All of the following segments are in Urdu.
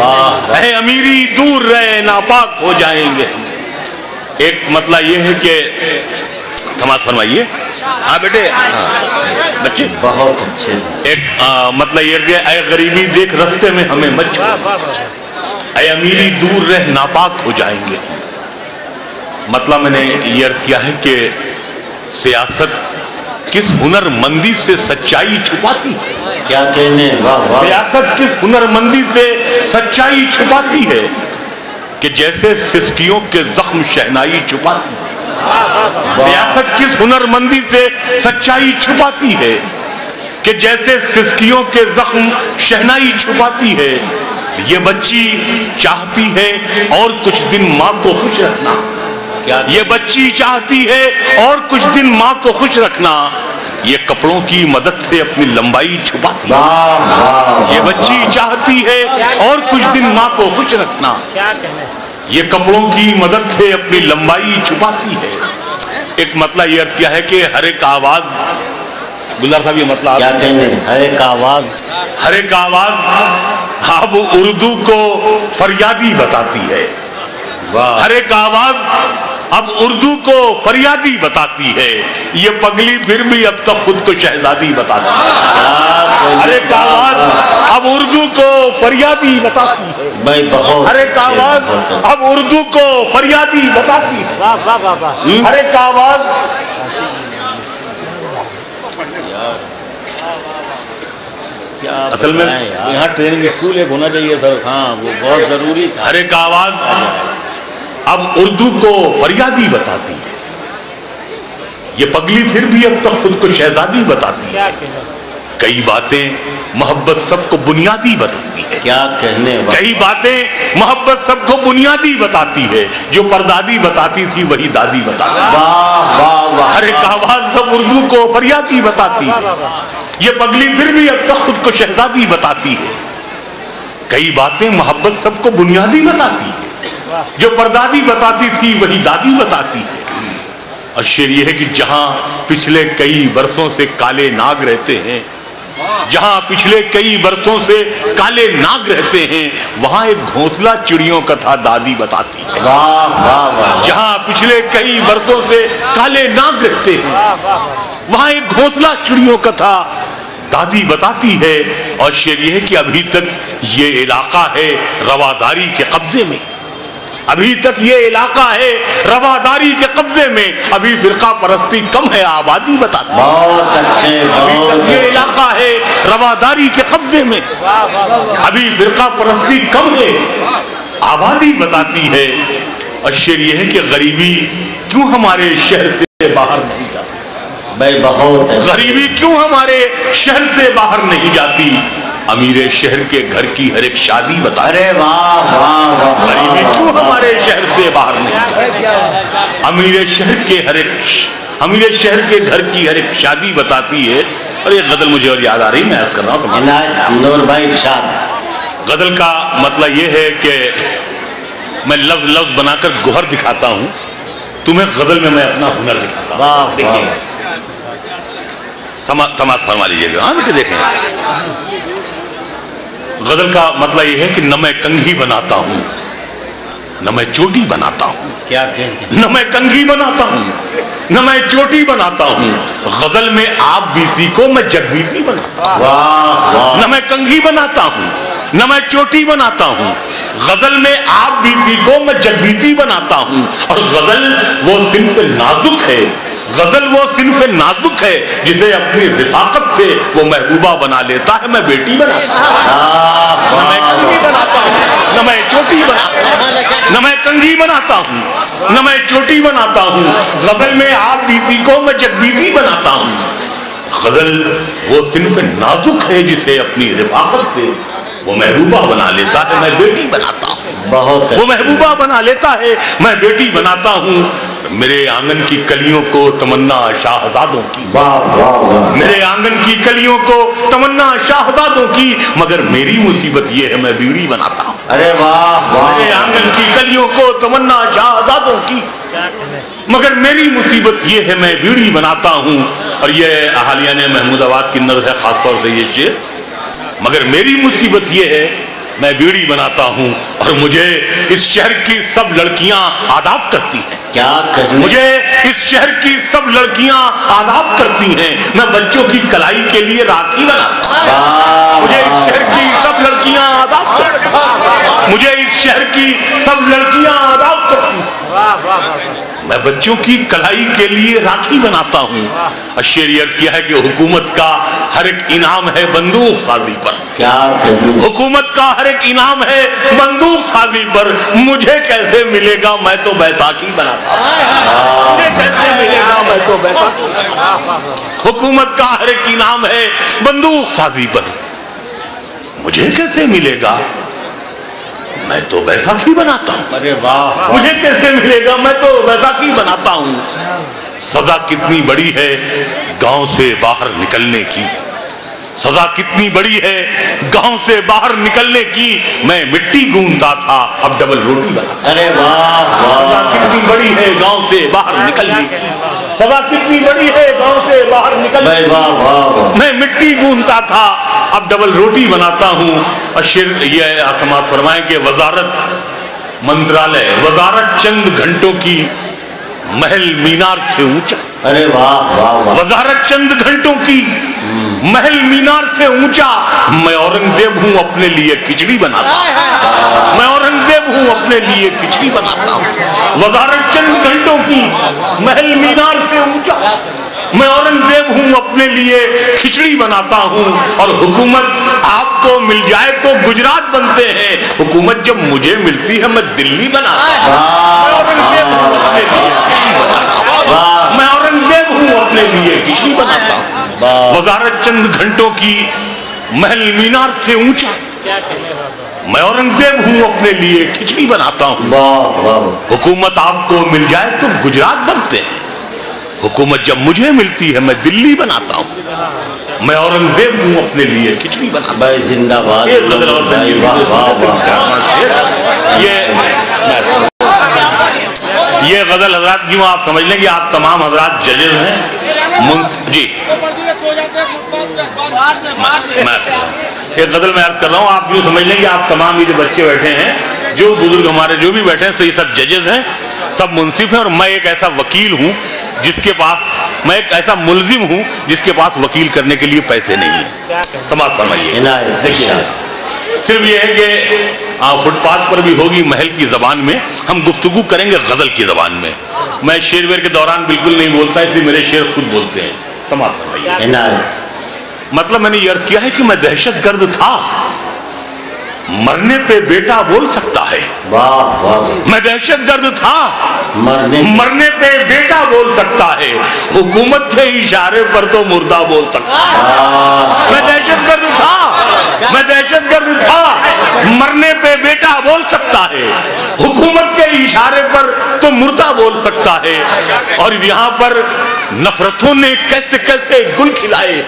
اے امیری دور رہے ناپاک ہو جائیں گے. ایک مطلب یہ ہے کہ سماعت فرمائیے. ہاں بیٹے بچے بہت اچھے. ایک مطلب یہ کہ اے غریبی دیکھ رستے میں ہمیں مت چھوڑ, اے امیری دور رہ ناپاک ہو جائیں گے. مطلب میں نے یہ عرض کیا ہے کہ سیاست کس ہنر مندی سے سچائی چھپاتی ہے. کیا کہنے, واہ واہ. سیاست کس ہنر مندی سے سچائی چھپاتی ہے کہ جیسے سسکیوں کے زخم شہنائی چھپاتی ہے. سیاست کس ہنر مندی سے سچائی چھپاتی ہے کہ جیسے سسکیوں کے زخم شہنائی چھپاتی ہے. یہ بچی چاہتی ہے اور کچھ دن ماں کو خوش رکھنا. یہ بچی چاہتی ہے اور کچھ دن ماں کو خوش رکھنا. یہ کپڑوں کی مدد سے اپنی لمبائی چھپاتی ہے. یہ بچی چاہتی ہے اور کچھ دن ماں کو خوش رکھنا. یہ کپڑوں کی مدد سے اپنی لمبائی چھپاتی ہے. ایک مطلب یہ عرض کیا ہے کہ ہر ایک آواز, گلزار صاحب یہ مطلب کیا کہنے, ہر ایک آواز, ہر ایک آواز اب اردو کو فریادی بتاتی ہے. ہر ایک آواز اب اردو کو فریادی بتاتی ہے. یہ پگلی پھر بھی اب تک خود کو شہزادی بتاتی ہے. ہر ایک آواز اب اردو کو فریادی بتاتی ہے. ہر ایک آواز اب اردو کو فریادی بتاتی ہے. ہر ایک آواز اصل میں یہاں ٹریننگ اسکول ایک ہونا چاہیے سر. ہاں وہ بہت ضروری تھا. ہر ایک آواز اب اردو کو فریادی بتاتی ہے. یہ پگلی پھر بھی اب تک خود کو شہزادی بتاتی ہے. کئی باتیں محبت سب کو بنیادی بتاتی ہے. کیا کہنے, کئی باتیں محبت سب کو بنیادی بتاتی ہے. جو پردادی بتاتی تھی وہی دادی بتاتی ہے. ہر ایک آواز سب اردو کو فریادی بتاتی ہے. یہ پگلی پھر بھی اب تک خود کو شہزادی بتاتی ہے. کئی باتیں محبت سب کو بنیادی بتاتی ہے. جو پردادی بتاتی تھی وہی دادی بتاتی ہے. اور شعر یہ ہے کہ جہاں پچھلے کئی برسوں سے کالے ناگ رہتے ہیں, جہاں پچھلے کئی برسوں سے کالے ناگ رہتے ہیں, وہاں ایک گھونسلہ چڑیوں کا تھا دادی بتاتی ہے. جہاں پچھلے کئی برسوں سے کالے ناگ رہتے ہیں, وہاں ایک گھونسلہ چڑیوں کا تھا دادی بتاتی ہے. اور شعر یہ ہے کہ ابھی تک یہ علاقہ ہے رواداری کے قبضے میں. ابھی تک یہ علاقہ ہے رواداری کے قبضے میں. ابھی فرقہ پرستی کم ہے آبادی بتاتی ہے. بہت اچھے. ابھی تک یہ علاقہ ہے رواداری کے قبضے میں. ابھی فرقہ پرستی کم ہے آبادی بتاتی ہے. اور شعر یہ ہے کہ غریبی کیوں ہمارے شہر سے باہر نہیں جاتی. بھائی بہت ہے. غریبی کیوں ہمارے شہر سے باہر نہیں جاتی. امیر شہر کے گھر کی ہر ایک شادی بتا. ارے واہ واہ واہ. غریبی کیوں ہمارے شہر سے باہر نہیں جاتی. امیر شہر کے گھر کی ہر ایک شادی بتاتی ہے. اور یہ غزل مجھے اور یاد آ رہی, میں عرض کر رہا ہوں. حمدور بھائی ارشاد. غزل کا مطلب یہ ہے کہ میں لفظ لفظ بنا کر گوہر دکھاتا ہوں, تمہیں غزل میں اپنا ہنر دکھاتا ہوں. دیکھیے سماعت فرما لیجیے گا. ہاں دیکھیں, غزل کا مطلب یہ ہے کہ نہ میں کنگھی بناتا ہوں نہ میں چوٹی بناتا ہوں. کیا کہتے ہیں, نہ میں کنگھی بناتا ہوں نہ میں چوٹی بناتا ہوں. غزل میں آپ بیتی کو میں جگ بیتی بناتا ہوں. نہ میں کنگھی بناتا ہوں نہ میں چوٹی بناتا ہوں. غزل میں آپ بیتی کو میں جگ بیتی بناتا ہوں. اور غزل وہ صنف نازک ہے, غزل وہ صنف نازک ہے جسے اپنی رفاقت سے وہ محبوبہ بنا لیتا ہے. میں بیٹی بناتا ہوں. نہ میں کنگھی بناتا ہوں نہ میں چوٹی بناتا ہوں. نہ میں کنگھی بناتا ہوں نہ میں چوٹی بناتا ہوں. غزل میں آپ بیتی کو میں جگ بیتی بناتا ہوں. غزل وہ صنف نازک ہے جسے اپنی رفاقت سے وہ محبوبہ بنا لیتا ہے. میں بیٹی بناتا ہوں. بہت وہ محبوبہ بنا لیتا ہے, میں بیٹی بناتا ہوں. میرے آنگن کی کلیوں کو تمنا شاہزادوں کی. میرے آنگن کی کلیوں کو تمنا شاہزادوں کی. مگر میری مصیبت یہ ہے میں بیڑی بناتا ہوں. ارے واہ. میرے آنگن کی کلیوں کو تمنا شاہزادوں کی, مگر میری مصیبت یہ ہے میں بیڑی بناتا ہوں. اور یہ اہالیہ نے محمود آباد کی نظر ہے خاص طور سے یہ شعر. مگر میری مصیبت یہ ہے میں بیڑی بناتا ہوں اور مجھے اس شہر کی سب لڑکیاں آداب کرتی ہیں. کیا کریں؟ مجھے اس شہر کی سب لڑکیاں آداب کرتی ہیں. میں بچوں کی کلائی کے لیے راکھی بناتا ہوں. مجھے اس شہر کی سب لڑکیاں آداب کرتی ہیں. مجھے اس شہر کی سب لڑکیاں آداب کرتی ہیں. میں بچوں کی کلائی کے لیے راکھی بناتا ہوں. اور شعر یہ کیا ہے کہ حکومت کا ہر ایک انعام ہے بندوق سازی پر. کیا کریں؟ حکومت کا ہر ایک انعام ہے بندوق سازی پر. مجھے کیسے ملے گا؟ میں تو بیساکھی بناتا ہوں. مجھے کیسے ملے گا؟ میں تو بیساکھی. حکومت کا ہر ایک انعام ہے بندوق سازی پر. مجھے کیسے ملے گا؟ میں تو بیساکھی بناتا ہوں. ارے واہ! مجھے کیسے ملے گا؟ میں تو بیساکھی بناتا ہوں. سزا کتنی بڑی ہے گاؤں سے باہر نکلنے کی. سزا کتنی بڑی ہے گاؤں سے باہر نکلنے کی. میں مٹی گونتا تھا اب ڈبل روٹی بنا. ارے واہ! سزا کتنی بڑی ہے گاؤں سے باہر نکلنے کی. سزا کتنی بڑی ہے گاؤں سے باہر نکلنے کی. میں مٹی گونتا تھا اب ڈبل روٹی بناتا ہوں. اور شعر یہ سماعت فرمائیں کہ وزارت منترالے وزارت چند گھنٹوں کی محل مینار سے اونچا. ارے واہ واہ واہ! وزارت چند گھنٹوں کی محل مینار سے اونچا. میں اورنگزیب ہوں اپنے لیے کھچڑی بناتا ہوں. میں اورنگزیب ہوں اپنے لیے کھچڑی بناتا ہوں. وزارت چند گھنٹوں کی محل مینار سے اونچا. میں اورنگزیب ہوں اپنے لیے کھچڑی بناتا ہوں. اور حکومت آپ کو مل جائے تو گجرات بنتے ہیں. حکومت جب مجھے ملتی ہے میں دلی بناتا ہوں. میں اورنگزیب ہوں اپنے لیے کھچڑی بناتا ہوں. میں اورنگزیب ہوں اپنے لیے کھچڑی بناتا ہوں. وزارت چند گھنٹوں کی محل مینار سے اونچا. میں اورنگزیب ہوں اپنے لیے کھچڑی بناتا ہوں. حکومت آپ کو مل جائے تو گجرات بنتے ہیں. حکومت جب مجھے ملتی ہے میں دلی بناتا ہوں. میں اورنگزیب ہوں اپنے لیے کھچڑی بناتا ہوں. بھائی زندہ باد. یہ غزل حضرات یوں آپ سمجھ لیں کہ آپ تمام حضرات ججز ہیں. جی ایک غزل میں عرض کر رہا ہوں. آپ یوں سمجھ لیں کہ آپ تمام یہ جو بچے بیٹھے ہیں جو بزرگ ہمارے جو بھی بیٹھے ہیں یہ سب ججز ہیں سب منصف ہیں. اور میں ایک ایسا وکیل ہوں جس کے پاس میں ایک ایسا ملزم ہوں جس کے پاس وکیل کرنے کے لیے پیسے نہیں ہیں. سماعت فرمائیے. دیکھیے صرف یہ ہے کہ فٹ پاتھ پر بھی ہوگی محل کی زبان میں. ہم گفتگو کریں گے غزل کی زبان میں. میں شعر ویر کے دوران بالکل نہیں بولتا اس لیے میرے شعر خود بولتے ہیں. سماعت فرمائیے. مطلب میں نے یہ عرض کیا ہے کہ میں دہشت گرد تھا. مرنے پہ بیٹا بول سکتا ہے. میں دہشت گرد تھا. مرنے پہ بیٹا بول سکتا ہے. حکومت کے اشارے پر تو مردہ بول سکتا ہے. میں دہشت گرد تھا. میں دہشت گرد تھا. مرنے پہ بیٹا بول سکتا ہے. حکومت کے اشارے پر تو مردہ بول سکتا ہے. اور یہاں پر نفرتوں نے کیسے کیسے گل کھلائے.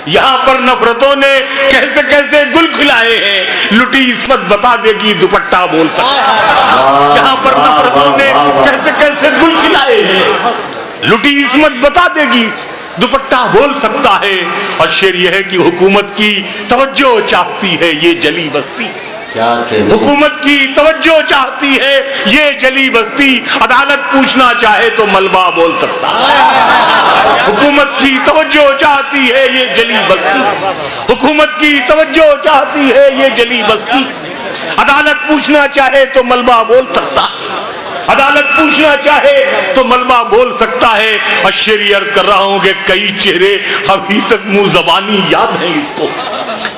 یہاں پر نفرتوں نے کیسے کیسے گل کھلائے ہیں. لٹی عصمت بتا دے گی دوپٹہ بول سکتا ہے. یہاں پر نفرتوں نے کیسے کیسے گل کھلائے ہیں. لٹی عصمت بتا دے گی دوپٹہ بول سکتا ہے. اور شعر یہ ہے کہ حکومت کی توجہ چاہتی ہے یہ جلی بستی. حکومت کی توجہ چاہتی ہے یہ جلی بستی. عدالت پوچھنا چاہے تو ملبہ بول سکتا ہے. حکومت کی توجہ چاہتی ہے یہ جلی بستی. حکومت کی توجہ چاہتی ہے یہ جلی بستی. عدالت پوچھنا چاہے تو ملبہ بول سکتا ہے. عدالت پوچھنا چاہے تو ملبہ بول سکتا ہے. اور شعر عرض کر رہا ہوں کہ کئی چہرے ابھی تک منہ زبانی یاد ہیں اس کو.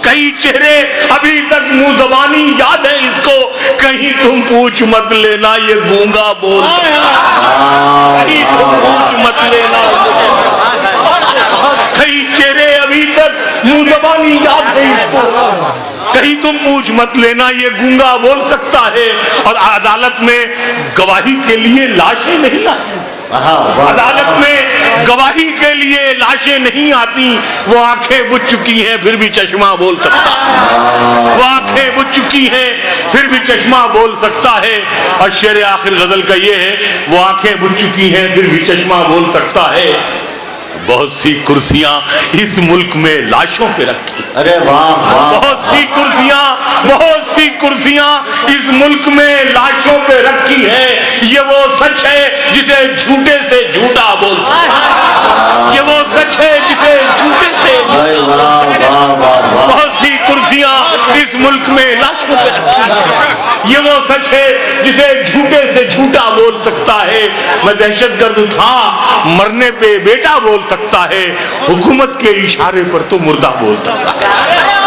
کئی چہرے ابھی تک منہ زبانی یاد ہیں اس کو. کہیں تم پوچھ مت لینا یہ گونگا بول سکتا ہے. کہیں تم پوچھ مت لینا. کئی چہرے ابھی تک منہ زبانی یاد ہیں اس کو. کہیں تم پوچھ مت لینا یہ گونگا بول سکتا ہے. اور عدالت میں گواہی کے لیے لاشیں نہیں آتی. عدالت میں گواہی کے لیے لاشیں نہیں آتی. وہ آنکھیں بجھ چکی ہیں پھر بھی چشمہ بول سکتا ہے. وہ آنکھیں بجھ چکی ہیں پھر بھی چشمہ بول سکتا ہے. اور شعر آخر غزل کا یہ ہے وہ آنکھیں بجھ چکی ہیں پھر بھی چشمہ بول سکتا ہے. بہت سی کرسیاں اس ملک میں لاشوں پہ رکھی، ارے واہ واہ، بہت سی کرسیاں اس ملک میں لاشوں پہ رکھی ہے، یہ وہ سچ ہے جسے جھوٹے سے جھوٹا بولتا ہے، یہ وہ سچ ہے جسے جھوٹے سے بہت سی کرسیاں اس ملک میں لاشوں پہ رکھی ہے، یہ وہ سچ ہے جسے جھوٹے سے جھوٹا بول سکتا ہے۔ میں دہشت گرد تھا، مرنے پہ بیٹا بول سکتا ہے، حکومت کے اشارے پر تو مردہ بول سکتا ہے۔